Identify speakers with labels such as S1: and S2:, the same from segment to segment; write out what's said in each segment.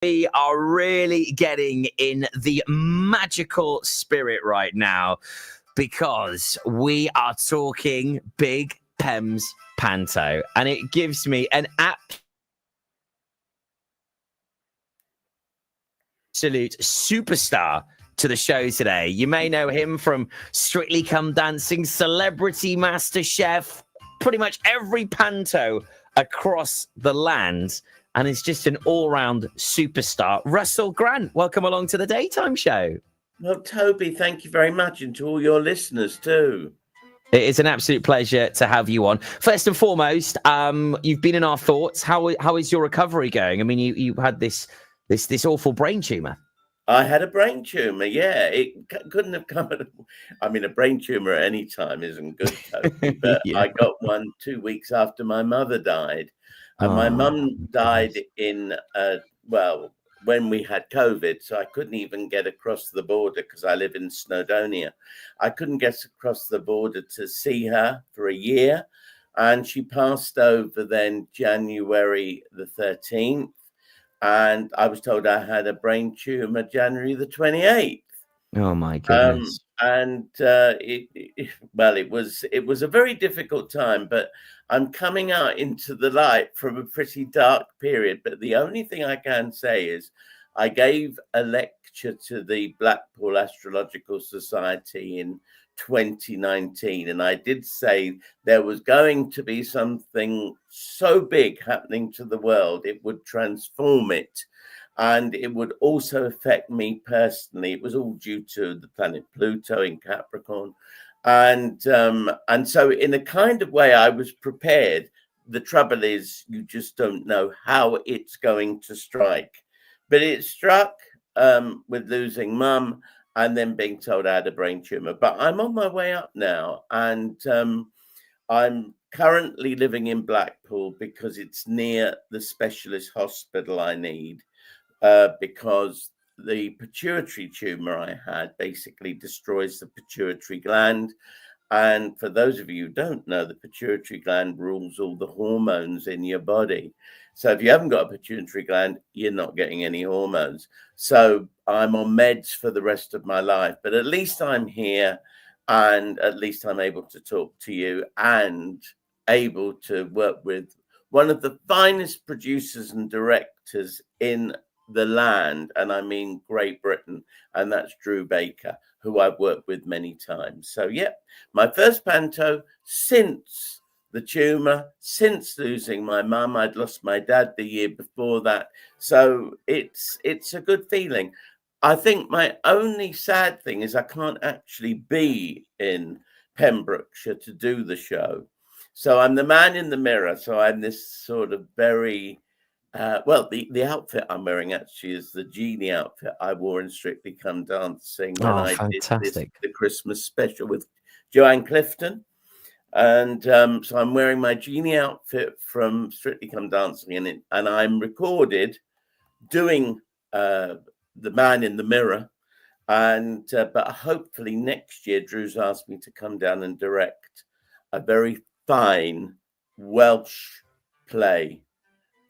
S1: We are really getting in the magical spirit right now because we are talking big Pembs Panto, and it gives me an absolute superstar to the show today. You may know him from Strictly Come Dancing, Celebrity Master Chef, pretty much every Panto across the land. And it's just an all-round superstar. Russell Grant, welcome along to the Daytime Show.
S2: Well, Toby, thank you very much, and to all your listeners too.
S1: It is an absolute pleasure to have you on. First and foremost, you've been in our thoughts. How is your recovery going? I mean, you had this awful brain tumor.
S2: I had a brain tumor. Yeah, it couldn't have come at. I mean, a brain tumor at any time isn't good, Toby, but yeah. I got one 2 weeks after my mother died. And my mum died in, when we had COVID, so I couldn't even get across the border because I live in Snowdonia. I couldn't get across the border to see her for a year. And she passed over then January the 13th. And I was told I had a brain tumor January the 28th.
S1: Oh, my goodness.
S2: It was a very difficult time, but I'm coming out into the light from a pretty dark period. But the only thing I can say is I gave a lecture to the Blackpool Astrological Society in 2019, and I did say there was going to be something so big happening to the world, it would transform it. And it would also affect me personally. It was all due to the planet Pluto in Capricorn. And so in a kind of way, I was prepared. The trouble is, you just don't know how it's going to strike. But it struck with losing mum and then being told I had a brain tumor. But I'm on my way up now. And I'm currently living in Blackpool because it's near the specialist hospital I need. Because the pituitary tumor I had basically destroys the pituitary gland. And for those of you who don't know, the pituitary gland rules all the hormones in your body. So if you haven't got a pituitary gland, you're not getting any hormones. So I'm on meds for the rest of my life, but at least I'm here and at least I'm able to talk to you and able to work with one of the finest producers and directors in the land, and I mean Great Britain, and that's Drew Baker, who I've worked with many times. So yeah, my first Panto since the tumor, since losing my mum. I'd lost my dad the year before that, so it's a good feeling. I think my only sad thing is I can't actually be in Pembrokeshire to do the show, so I'm the man in the mirror. So I'm this sort of very the outfit I'm wearing actually is the genie outfit I wore in Strictly Come Dancing when I did the Christmas special with Joanne Clifton. And so I'm wearing my genie outfit from Strictly Come Dancing and I'm recorded doing the man in the mirror. And but hopefully next year, Drew's asked me to come down and direct a very fine Welsh play.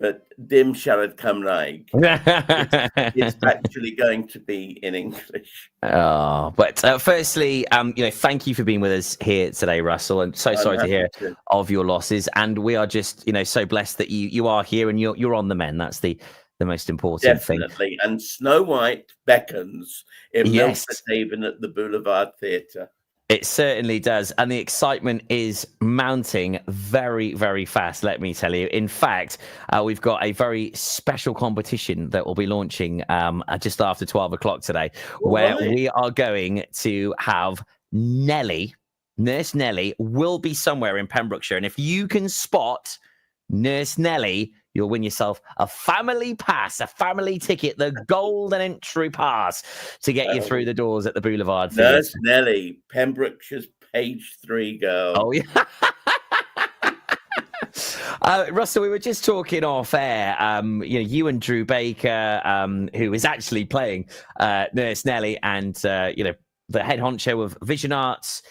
S2: But Dim Siarad Cymraeg. It's actually going to be in English.
S1: Oh, but firstly, thank you for being with us here today, Russell. I'm so sorry to hear of your losses, and we are just, so blessed that you are here and you're on the mend. That's the most important thing.
S2: Definitely. And Snow White beckons in Milford Haven at the Boulevard Theatre.
S1: It certainly does. And the excitement is mounting very, very fast, let me tell you. In fact, we've got a very special competition that will be launching just after 12 o'clock today, where we are going to have Nurse Nelly will be somewhere in Pembrokeshire. And if you can spot Nurse Nelly, you'll win yourself a family pass, a family ticket, the golden entry pass to get you through the doors at the Boulevard Theatre.
S2: Nurse Nelly, Pembrokeshire's page 3 girl.
S1: Oh, yeah. Russell, we were just talking off air. You and Drew Baker, who is actually playing Nurse Nelly, and the head honcho of Vision Arts,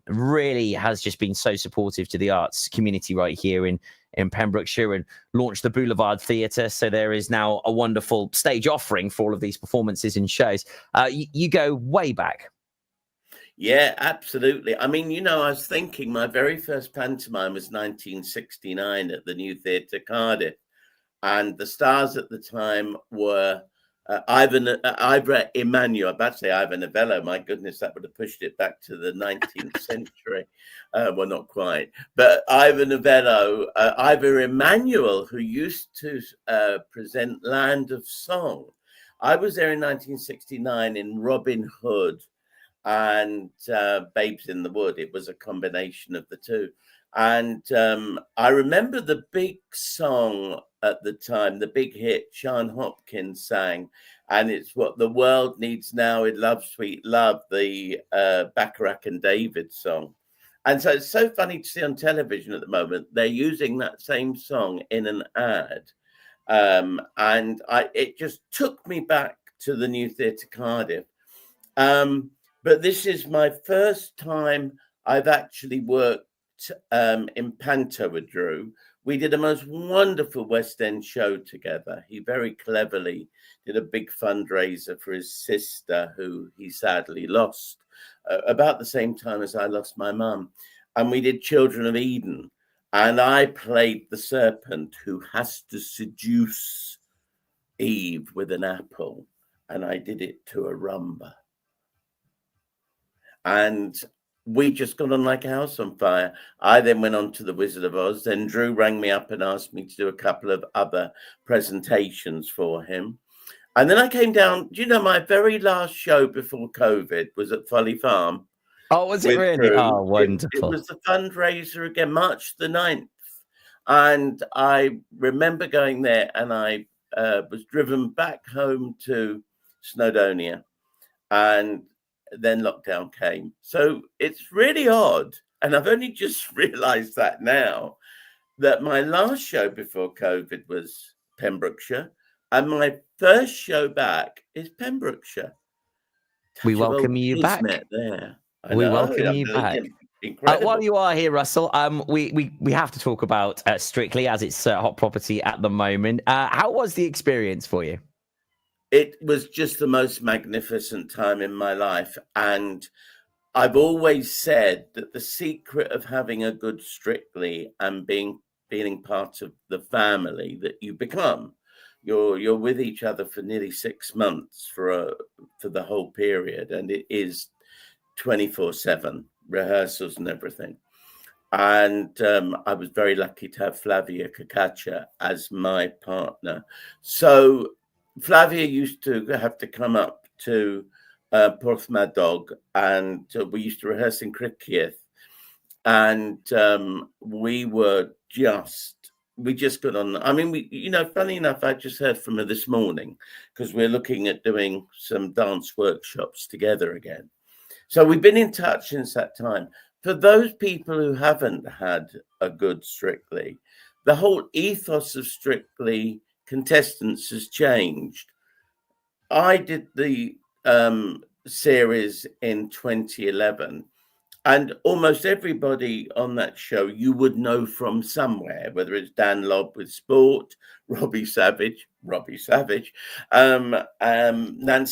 S1: really has just been so supportive to the arts community right here in in Pembrokeshire and launched the Boulevard Theatre. So there is now a wonderful stage offering for all of these performances and shows. You go way back.
S2: Yeah, absolutely. I mean, you know, I was thinking my very first pantomime was 1969 at the New Theatre, Cardiff. And the stars at the time were Ivor Emanuel. I'm about to say Ivor Novello. My goodness, that would have pushed it back to the 19th century. Well, not quite. But Ivor Novello, Ivor Emanuel, who used to present Land of Song. I was there in 1969 in Robin Hood and Babes in the Wood. It was a combination of the two. And I remember the big song at the time, the big hit Sean Hopkins sang, and it's What the World Needs Now in Love, Sweet Love, the Bacharach and David song. And so it's so funny to see on television at the moment, they're using that same song in an ad. And it just took me back to the New Theatre, Cardiff. But this is my first time I've actually worked in Panto with Drew. We did a most wonderful West End show together. He very cleverly did a big fundraiser for his sister, who he sadly lost about the same time as I lost my mum. And we did Children of Eden. And I played the serpent who has to seduce Eve with an apple. And I did it to a rumba. And we just got on like a house on fire. I then went on to The Wizard of Oz. Then Drew rang me up and asked me to do a couple of other presentations for him. And then I came down. Do you know my very last show before COVID was at Folly Farm?
S1: Oh, was it really?
S2: Drew.
S1: Oh, wonderful.
S2: It was the fundraiser again, March the 9th. And I remember going there, and I was driven back home to Snowdonia. And then lockdown came. So it's really odd. And I've only just realized that now, that my last show before COVID was Pembrokeshire. And my first show back is Pembrokeshire.
S1: We welcome you back.
S2: There.
S1: We welcome you back. While you are here, Russell, we have to talk about Strictly, as it's hot property at the moment. How was the experience for you?
S2: It was just the most magnificent time in my life. And I've always said that the secret of having a good Strictly and being part of the family that you become, you're with each other for nearly 6 months for the whole period. And it is 24/7 rehearsals and everything. And I was very lucky to have Flavia Cacacia as my partner. So Flavia used to have to come up to Porthmadog, and we used to rehearse in Criccieth. And we just got on. I mean, funny enough, I just heard from her this morning, because we're looking at doing some dance workshops together again. So we've been in touch since that time. For those people who haven't had a good Strictly, the whole ethos of Strictly contestants has changed. I did the series in 2011, and almost everybody on that show you would know from somewhere, whether it's Dan Lobb with Sport, Robbie Savage, Nancy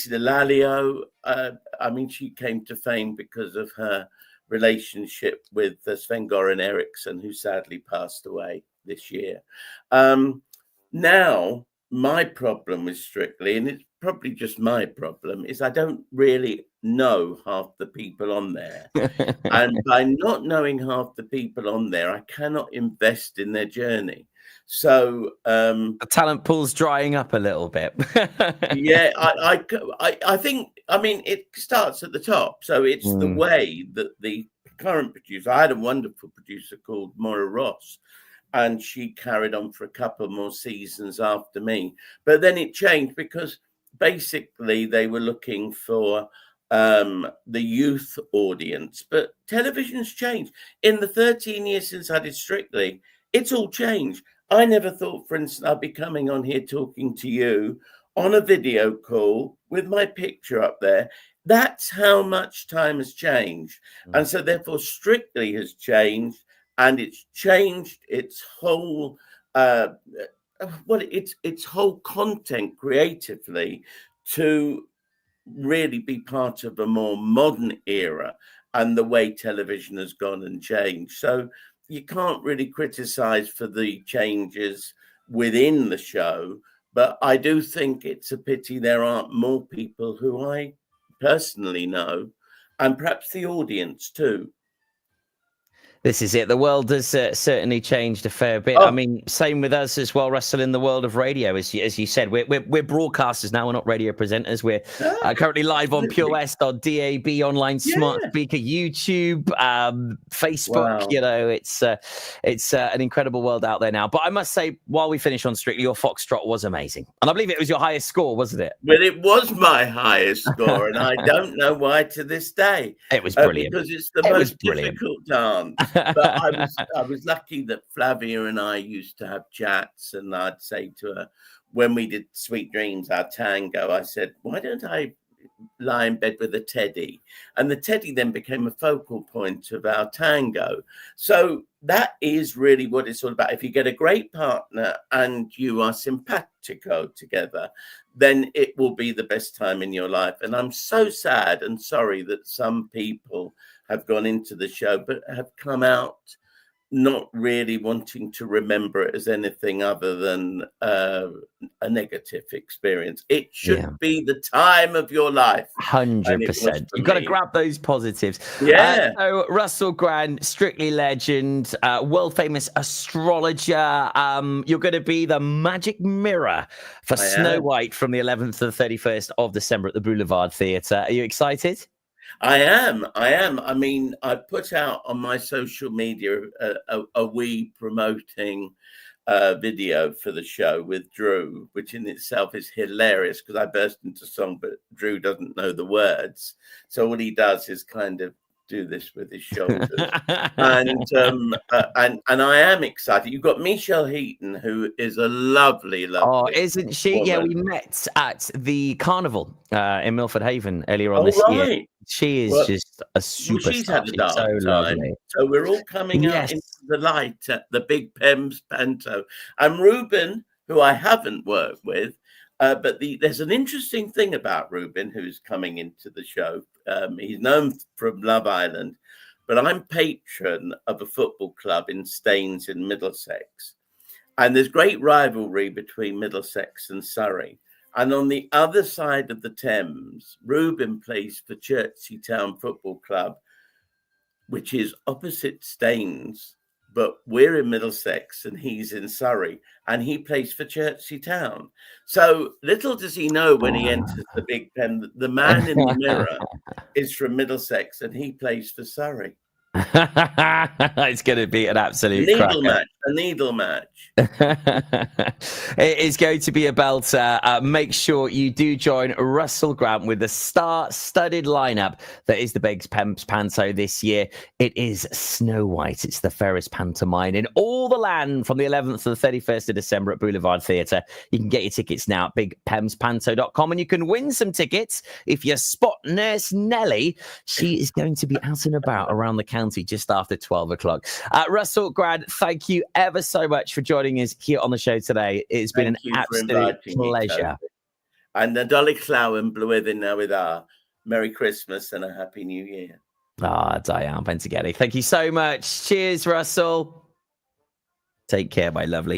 S2: Delalio. I mean, she came to fame because of her relationship with Sven-Goran Eriksson, who sadly passed away this year. Now, my problem with Strictly, and it's probably just my problem, is I don't really know half the people on there. And by not knowing half the people on there, I cannot invest in their journey. So
S1: the talent pool's drying up a little bit.
S2: Yeah, I think, I mean, it starts at the top. So it's the way that the current producer, I had a wonderful producer called Maura Ross, and she carried on for a couple more seasons after me. But then it changed, because basically they were looking for the youth audience. But television's changed. In the 13 years since I did Strictly, it's all changed. I never thought, for instance, I'd be coming on here talking to you on a video call with my picture up there. That's how much time has changed. And so therefore Strictly has changed, and it's changed its whole its whole content creatively to really be part of a more modern era and the way television has gone and changed. So you can't really criticize for the changes within the show, but I do think it's a pity there aren't more people who I personally know, and perhaps the audience too.
S1: This is it. The world has certainly changed a fair bit.
S2: Oh,
S1: I mean, same with us as well, Russell, in the world of radio. As you said, we're broadcasters now. We're not radio presenters. We're currently live on Pure West, on DAB, online smart speaker, YouTube, Facebook.
S2: wow.
S1: You know, it's an incredible world out there now. But I must say, while we finish on Strictly, your Foxtrot was amazing. And I believe it was your highest score, wasn't it?
S2: Well, it was my highest score, and I don't know why to this day.
S1: It was brilliant.
S2: Because it's the most difficult dance. But I was lucky that Flavia and I used to have chats, and I'd say to her, when we did Sweet Dreams, our tango, I said, why don't I lie in bed with a teddy? And the teddy then became a focal point of our tango. So that is really what it's all about. If you get a great partner and you are simpatico together, then it will be the best time in your life. And I'm so sad and sorry that some people have gone into the show but have come out not really wanting to remember it as anything other than a negative experience. It should be the time of your life.
S1: 100%. You've got to grab those positives.
S2: Yeah.
S1: So Russell Grant, Strictly legend, world famous astrologer. You're going to be the magic mirror for Snow White from the 11th to the 31st of December at the Boulevard Theatre. Are you excited?
S2: I am. I mean, I put out on my social media a wee promoting video for the show with Drew, which in itself is hilarious because I burst into song, but Drew doesn't know the words. So what he does is kind of do this with his shoulders. and I am excited. You've got Michelle Heaton, who is a lovely
S1: isn't she? Woman. Yeah, we met at the carnival in Milford Haven earlier on this year. She is just a superstar.
S2: She's had a dark time. Lovely. So we're all coming out into the light at the big Pembs Panto. And Ruben, who I haven't worked with, but there's an interesting thing about Ruben, who's coming into the show. He's known from Love Island, but I'm patron of a football club in Staines in Middlesex. And there's great rivalry between Middlesex and Surrey. And on the other side of the Thames, Ruben plays for Chertsey Town Football Club, which is opposite Staines, but we're in Middlesex and he's in Surrey, and he plays for Chertsey Town. So little does he know when he enters the Big Pen, the man in the mirror is from Middlesex and he plays for Surrey.
S1: It's going to be an absolute
S2: needle match.
S1: It is going to be a belter. Make sure you do join Russell Grant with the star-studded lineup that is the Pembs Panto this year. It is Snow White. It's the fairest pantomime in all the land from the 11th to the 31st of December at Boulevard Theatre. You can get your tickets now at bigpemspanto.com, and you can win some tickets if you spot Nurse Nellie. She is going to be out and about around the county just after 12 o'clock. Russell Grant, thank you ever so much for joining us here on the show today. It's been an absolute pleasure.
S2: And the Dolly Clowen blwyddyn newydd. Merry Christmas and a Happy New Year.
S1: Diane Pentageli. Thank you so much. Cheers, Russell. Take care, my lovely.